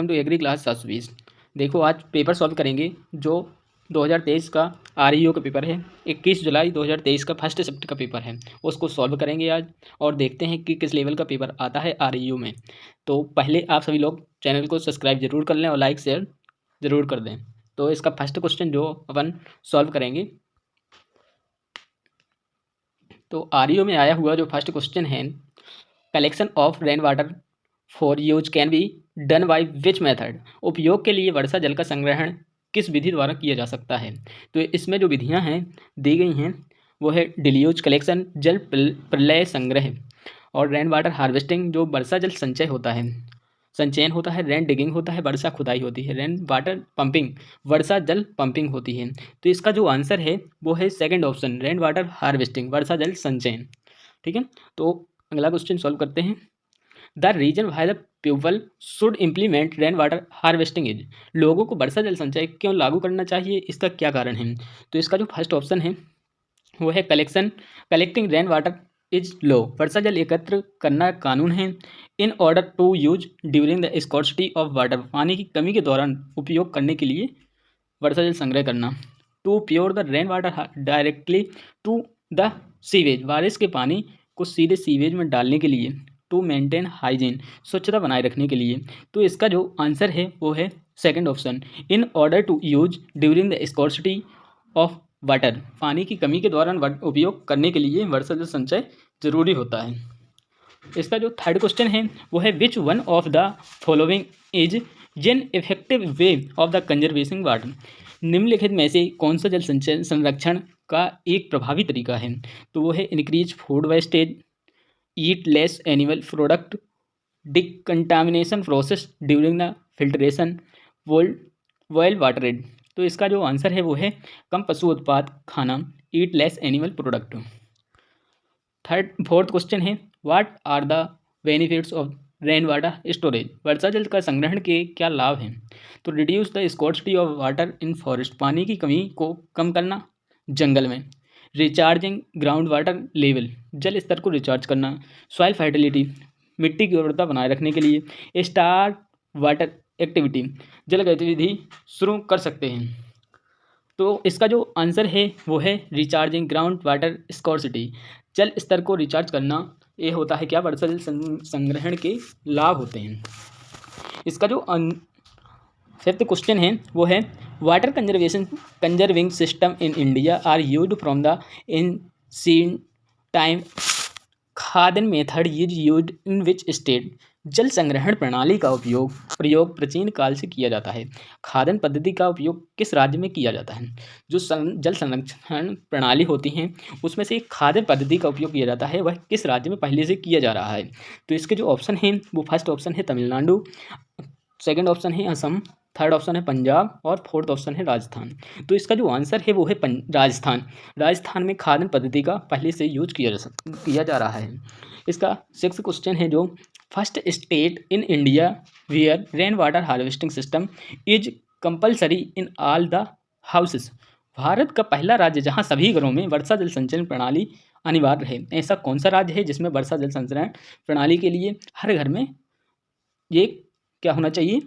Welcome to agree class 720। देखो आज paper solve करेंगे जो 2023 का आरईओ का पेपर है। 21 जुलाई 2023 का फर्स्ट शिफ्ट का पेपर है, उसको सॉल्व करेंगे आज और देखते हैं कि किस लेवल का पेपर आता है आरईओ में। तो पहले आप सभी लोग चैनल को सब्सक्राइब जरूर कर लें और लाइक शेयर जरूर कर दें। तो इसका फर्स्ट क्वेश्चन जो अपन सॉल्व करेंगे, तो आरईओ में आया हुआ जो फर्स्ट क्वेश्चन है, collection of rain water for use can be done by which method. उपयोग के लिए वर्षा जल का संग्रहण किस विधि द्वारा किया जा सकता है। तो इसमें जो विधियां हैं दी गई हैं वो है डिल्यूज कलेक्शन, जल प्रलय संग्रह, और रेन वाटर हार्वेस्टिंग जो वर्षा जल संचय होता है, संचयन होता है, रेन डिगिंग होता है, वर्षा खुदाई होती है, रेन वाटर पंपिंग वर्षा जल पंपिंग होती है। तो इसका जो आंसर है वो है second option, rain water harvesting वर्षा जल संचयन। ठीक है, तो अगला क्वेश्चन सॉल्व करते हैं। The reason why the people should implement rain water harvesting is. लोगों को वर्षा जल संचय क्यों लागू करना चाहिए, इसका क्या कारण है। तो इसका जो फर्स्ट ऑप्शन है वो है collecting rain water is law. वर्षा जल एकत्र करना कानून है। In order to use during the scarcity of water, पानी की कमी के दौरान उपयोग करने के लिए वर्षा जल संग्रह करना। To pure the rain water directly to the sewage, बारिश के पानी को सीधे सीवेज में डालने के लिए। टू मेंटेन हाइजीन, स्वच्छता बनाए रखने के लिए। तो इसका जो आंसर है वो है second option, in order to use during the scarcity of water, पानी की कमी के दौरान उपयोग करने के लिए वर्षा जल संचय जरूरी होता है। इसका जो थर्ड क्वेश्चन है वो है which one of the following is an effective way of the conservation water. निम्नलिखित में से कौन सा जल संचय संरक्षण का एक प्रभावी तरीका है। तो वो है increase food wastage, eat less animal product, decontamination process during the filtration, boil water red. तो इसका जो आंसर है वो है कम पशु उत्पाद खाना, eat less animal product. Fourth question है what are the benefits of rain water storage. वर्षा जल का संग्रहण के क्या लाभ हैं। तो reduce the scarcity of water in forest, पानी की कमी को कम करना जंगल में। रिचार्जिंग ग्राउंड वाटर लेवल, जल स्तर को रिचार्ज करना। सॉइल फर्टिलिटी, मिट्टी की उर्वरता बनाए रखने के लिए। स्टार्ट वाटर एक्टिविटी, जल गतिविधि शुरू कर सकते हैं। तो इसका जो आंसर है वो है रिचार्जिंग ग्राउंड वाटर स्कॉर्सिटी, जल स्तर को रिचार्ज करना। ये होता है क्या, वर्षा जल संग्रहण के लाभ होते हैं। इसका जो फिफ्थ क्वेश्चन है वो है water conserving system in India are used from the ancient time. Khadin method is used in which state. जल संग्रहण प्रणाली का प्रयोग प्राचीन काल से किया जाता है। खादन पद्धति का उपयोग किस राज्य में किया जाता है। जो जल संरक्षण प्रणाली होती हैं उसमें से एक खादन पद्धति का उपयोग किया जाता है, वह किस राज्य में पहले से किया जा रहा है। तो इसके जो ऑप्शन हैं वो फर्स्ट ऑप्शन है तमिलनाडु, सेकंड ऑप्शन है असम, थर्ड ऑप्शन है पंजाब और फोर्थ ऑप्शन है राजस्थान। तो इसका जो आंसर है वो है राजस्थान। राजस्थान में खादन पद्धति का पहले से यूज किया जा रहा है। इसका सिक्स्थ क्वेश्चन है जो first state in India where rain water harvesting system is compulsory in all the houses. Bharat का पहला राज्य जहां सभी घरों में वर्षा जल संचयन प्रणाली अनिवार्य है। ऐसा कौन सा राज्य है जिसमें वर्षा जल संचयन प्रणाली के लिए हर घर में ये क्या होना चाहिए,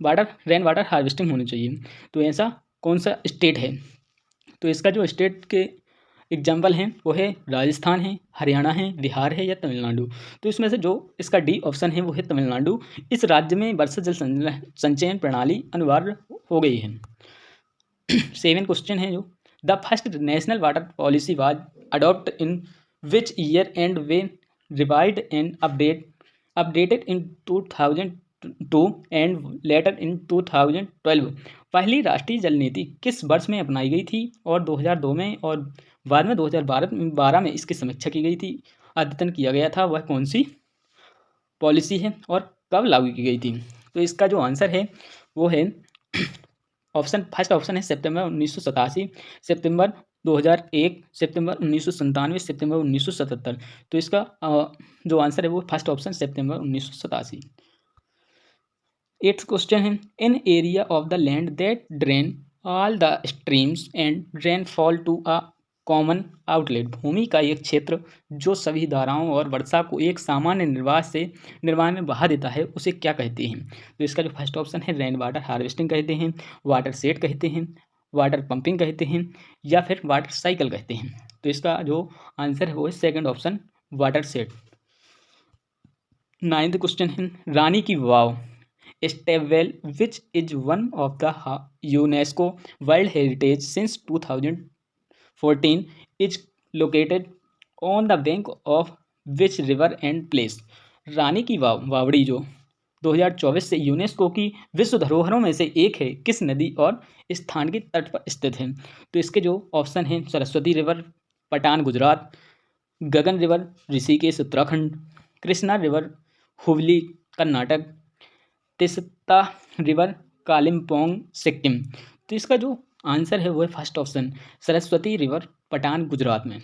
रेन वाटर हार्वेस्टिंग होनी चाहिए। तो ऐसा कौन सा स्टेट है। तो इसका जो स्टेट के एग्जाम्पल हैं वो है राजस्थान है, हरियाणा है, बिहार है या तमिलनाडु। तो इसमें से जो इसका डी ऑप्शन है वो है तमिलनाडु। इस राज्य में वर्षा जल संचयन प्रणाली अनिवार्य हो गई है। सेवन क्वेश्चन है जो the first national water policy was adopt in which year and were revised and updated in 2002 and later in 2012। पहली राष्ट्रीय जल नीति किस वर्ष में अपनाई गई थी और 2002 में, और बाद में 2012 में इसकी समीक्षा की गई थी, अद्यतन किया गया था, वह कौन सी पॉलिसी है और कब लागू की गई थी। तो इसका जो आंसर है वो है फर्स्ट ऑप्शन है सितंबर 1987, सितंबर 2001, सितंबर 1997, सितंबर 1977। तो इसका जो आंसर है वो फर्स्ट ऑप्शन सितंबर 1987। एट्थ क्वेश्चन है in area of the land that drain all the streams and rainfall to a common outlet, भूमि का एक क्षेत्र जो सभी धाराओं और वर्षा को एक सामान्य निर्वाह में बहा देता है, उसे क्या कहते हैं? तो इसका जो फर्स्ट ऑप्शन है रेन वाटर हार्वेस्टिंग कहते हैं, वाटर शेड कहते हैं, वाटर पंपिंग कहते हैं, या फिर वाटर साइकिल कहते हैं। तो इसका जो आंसर है वो है second option watershed. 9th question है Rani ki Vav stepwell which is one of the UNESCO world heritage since 2014 is located on the bank of which river and place. Rani ki Vav Vavdi जो 2024 से यूनेस्को की विश्व धरोहरों में से एक है, किस नदी और स्थान के तट पर स्थित है? तो इसके जो ऑप्शन हैं Saraswati river Patan Gujarat, Gagan river Rishikesh Uttarakhand, Krishna river Hooghly Karnataka, Teesta river Kalimpong Sikkim. तो इसका जो आंसर है वो है first option Saraswati river Patan Gujarat में।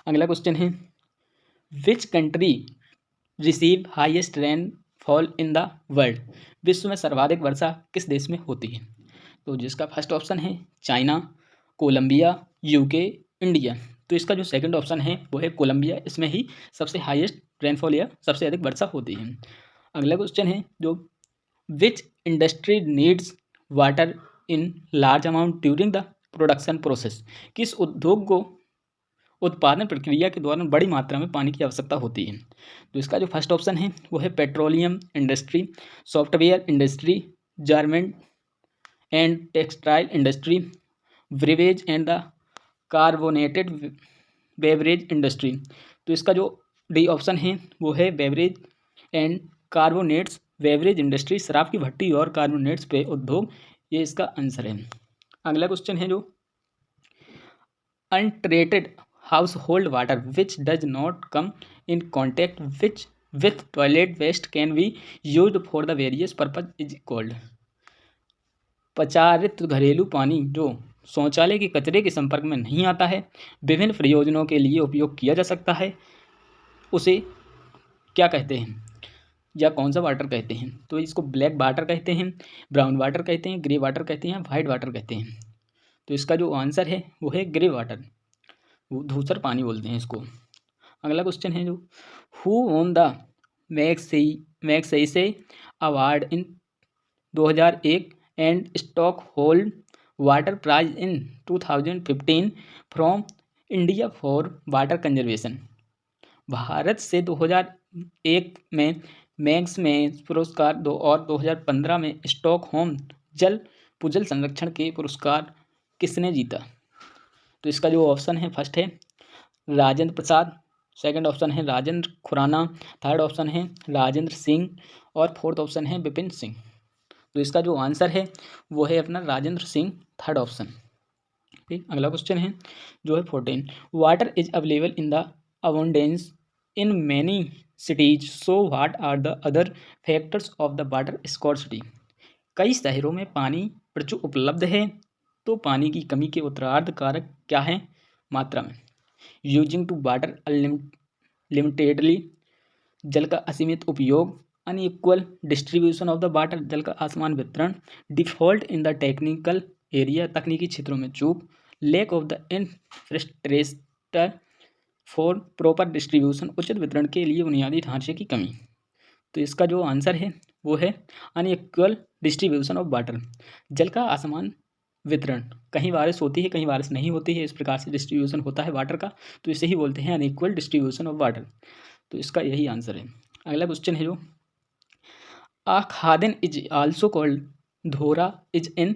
अगला क्वेश्चन है which country receive highest rainfall in the world, विश्व में सर्वाधिक वर्षा किस देश में होती है? तो जिसका फर्स्ट ऑप्शन है चाइना, कोलंबिया, यूके, इंडिया। तो इसका जो सेकंड ऑप्शन है वो है कोलंबिया, इसमें ही सबसे हाईएस्ट रेनफॉल या सबसे अधिक वर्षा होती है। अगला क्वेश्चन है जो विच industry needs water in large amount during the production process, किस उद्योग को उत्पादन प्रक्रिया के दौरान बड़ी मात्रा में पानी की आवश्यकता होती है? तो इसका जो फर्स्ट ऑप्शन है वो है petroleum industry, software industry, garment and textile industry, brewage and the carbonated beverage industry. तो इसका जो डी ऑप्शन है वो है beverage and carbonates beverage industry, शराब की भट्टी और कार्बोनेट्स पे उद्योग, ये इसका आंसर है। अगला क्वेश्चन है जो untreated household water which does not come in contact with toilet waste can be used for the various purpose is called. पचारित घरेलू पानी जो शौचालय के कचरे के संपर्क में नहीं आता है, विभिन्न प्रयोजनों के लिए उपयोग किया जा सकता है, उसे क्या कहते हैं या कौन सा वाटर कहते हैं? तो इसको ब्लैक वाटर कहते हैं, ब्राउन वाटर कहते हैं, ग्रे वाटर कहते हैं, वाइट वाटर कहते हैं। तो इसका जो आंसर है वो है ग्रे वाटर, वो धूसर पानी बोलते हैं इसको। अगला क्वेश्चन है जो who won the Magsaysay award in 2001 and Stockholm water prize in 2015 from India for water conservation. Bharat से 2001 में मैग्स में पुरस्कार और 2015 में स्टॉकहोम जल भूजल संरक्षण के पुरस्कार किसने जीता? तो इसका जो ऑप्शन है फर्स्ट है राजेंद्र प्रसाद, सेकंड ऑप्शन है राजेंद्र खुराना, थर्ड ऑप्शन है राजेंद्र सिंह और फोर्थ ऑप्शन है विपिन सिंह। तो इसका जो आंसर है वो है अपना राजेंद्र सिंह, थर्ड ऑप्शन। ठीक, अगला क्वेश्चन है जो है 14 water is available in the abundance in many cities so what are the other factors of the water scarcity. कई शहरों में पानी प्रचुर उपलब्ध है, तो पानी की कमी के उत्तरार्ध कारक क्या हैं? मात्रा में यूजिंग टू वाटर लिमिटेडली, जल का असीमित उपयोग, unequal distribution of the water, जल का असमान वितरण, default in the technical area, तकनीकी क्षेत्रों में चूक, lack of the infrastructure for proper distribution, उचित वितरण के लिए बुनियादी ढांचे की कमी। तो इसका जो आंसर है वो है अनइक्वल डिस्ट्रीब्यूशन ऑफ वाटर, जल का असमान वितरण, कहीं बारिश होती है कहीं बारिश नहीं होती है, इस प्रकार से डिस्ट्रीब्यूशन होता है वाटर का, तो इसे ही बोलते हैं अनइक्वल डिस्ट्रीब्यूशन ऑफ वाटर। तो इसका यही आंसर है। अगला क्वेश्चन है जो uh khadin is also called dhora is an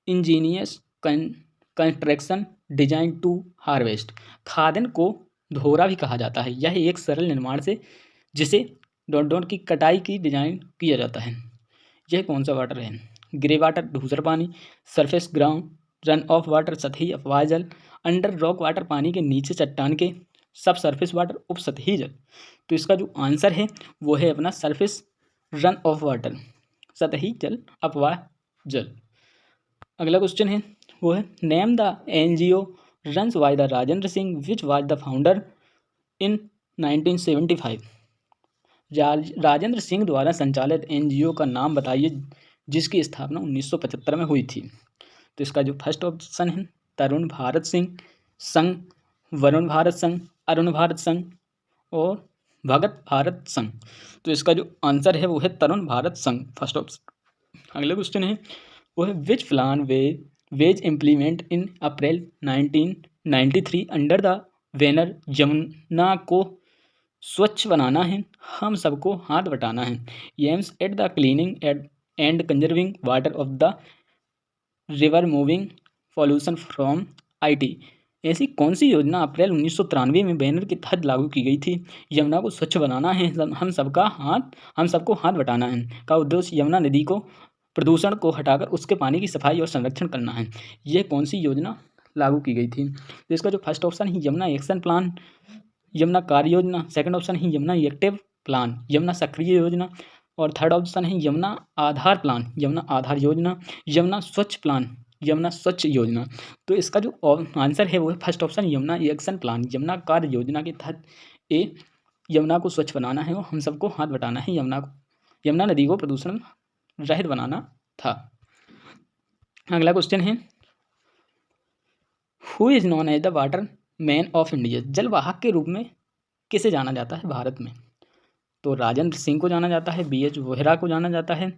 ingenious construction design to harvest. Khadin को धोरा भी कहा जाता है, यह एक सरल निर्माण से जिसे डॉट की कटाई की डिजाइन किया जाता है। यह कौन सा वाटर है? ग्रे वाटर धूसर पानी, surface ground run of water सतही अफवाह जल, अंडर रॉक वाटर पानी के नीचे चट्टान के, सब सरफेस वाटर उप सतही जल। तो इसका जो आंसर है वो है अपना सरफेस रन ऑफ वाटर, सतही जल अपवाह जल। अगला क्वेश्चन है वो है name the NGO runs by the Rajendra Singh which was the founder in 1975। Rajendra Singh द्वारा संचालित एनजीओ का नाम बताइए जिसकी स्थापना 1975 में हुई थी। तो इसका जो फर्स्ट ऑप्शन है तरुण भारत सिंह संघ, वरुण भारत संघ, अरुण भारत संघ और भगत भारत संघ। तो इसका जो आंसर है वो है तरुण भारत संघ, फर्स्ट ऑप्शन। अगला क्वेश्चन है वो है which plan was implement in April 1993 under the banner Yamuna को स्वच्छ बनाना है, हम सबको हाथ बटाना है, aims at the cleaning and conserving water of the river moving pollution from IT। ऐसी कौन सी योजना अप्रैल 1993 में बैनर के तहत लागू की गई थी? यमुना को स्वच्छ बनाना है, हम सबको हाथ बटाना है का उद्देश्य यमुना नदी को प्रदूषण को हटाकर उसके पानी की सफाई और संरक्षण करना है। यह कौन सी योजना लागू की गई थी? तो इसका जो फर्स्ट ऑप्शन है यमुना एक्शन प्लान, यमुना कार्य योजना, सेकंड ऑप्शन है यमुना एक्टिव प्लान, यमुना सक्रिय योजना और थर्ड ऑप्शन है यमुना आधार प्लान, यमुना आधार योजना, यमुना स्वच्छ प्लान, यमुना स्वच्छ योजना। तो इसका जो आंसर है वो है first option Yamuna action plan, Yamuna कार्य योजना के तहत यमुना को स्वच्छ बनाना है और हम सबको हाथ बटाना है, यमुना नदी को प्रदूषण रहित बनाना था। अगला क्वेश्चन है who is known as the water man of India? जलवाहक के रूप में किसे जाना जाता है भारत में? तो राजेंद्र सिंह को जाना जाता है, BH वोहरा को जाना जाता है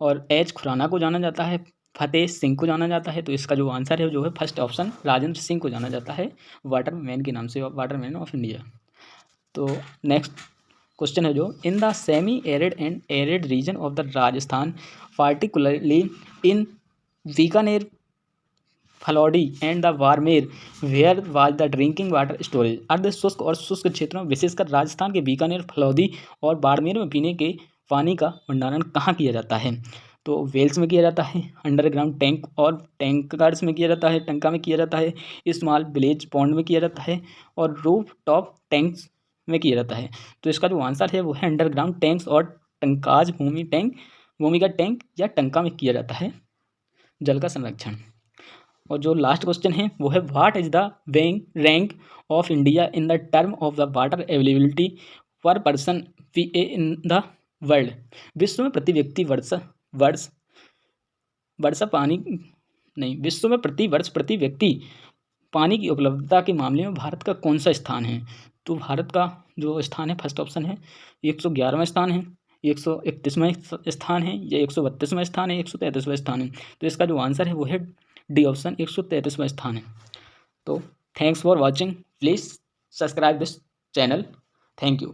और H खुराना को जाना जाता है, फतेह सिंह को जाना जाता है। तो इसका जो आंसर है जो है फर्स्ट ऑप्शन राजेंद्र सिंह को जाना जाता है वाटर मैन के नाम से, वाटर मैन ऑफ इंडिया। तो नेक्स्ट क्वेश्चन है जो in the semi arid and arid region of the Rajasthan particularly in Bikaner, Phalodi and the Barmer where was the drinking water storage? अर्ध शुष्क और शुष्क क्षेत्रों विशेषकर राजस्थान के बीकानेर, फलौदी और बाड़मेर में पीने के पानी का भंडारण कहाँ किया जाता है? तो वेल्स में किया जाता है, अंडरग्राउंड टैंक और टैंकर्स में किया जाता है, टंका में किया जाता है, स्मॉल विलेज पॉन्ड में किया जाता है और रूफ टॉप टैंक्स में किया जाता है। तो इसका जो आंसर है वो है अंडरग्राउंड टैंक्स और टंकाज भूमिगत टैंक या टंका में किया जाता है जल का संरक्षण। और जो लास्ट क्वेश्चन है वो है what is the rank of India in the term of the water availability पर पर्सन इन द वर्ल्ड? विश्व में प्रति व्यक्ति विश्व में प्रति व्यक्ति पानी की उपलब्धता के मामले में भारत का कौन सा स्थान है? तो भारत का जो स्थान है फर्स्ट ऑप्शन है 111वां स्थान है, 131वां स्थान है या 132वां स्थान है, 133वां स्थान है। तो इसका जो आंसर है वो है डी ऑप्शन 133वां स्थान है। तो thanks for watching, please subscribe this channel, thank you.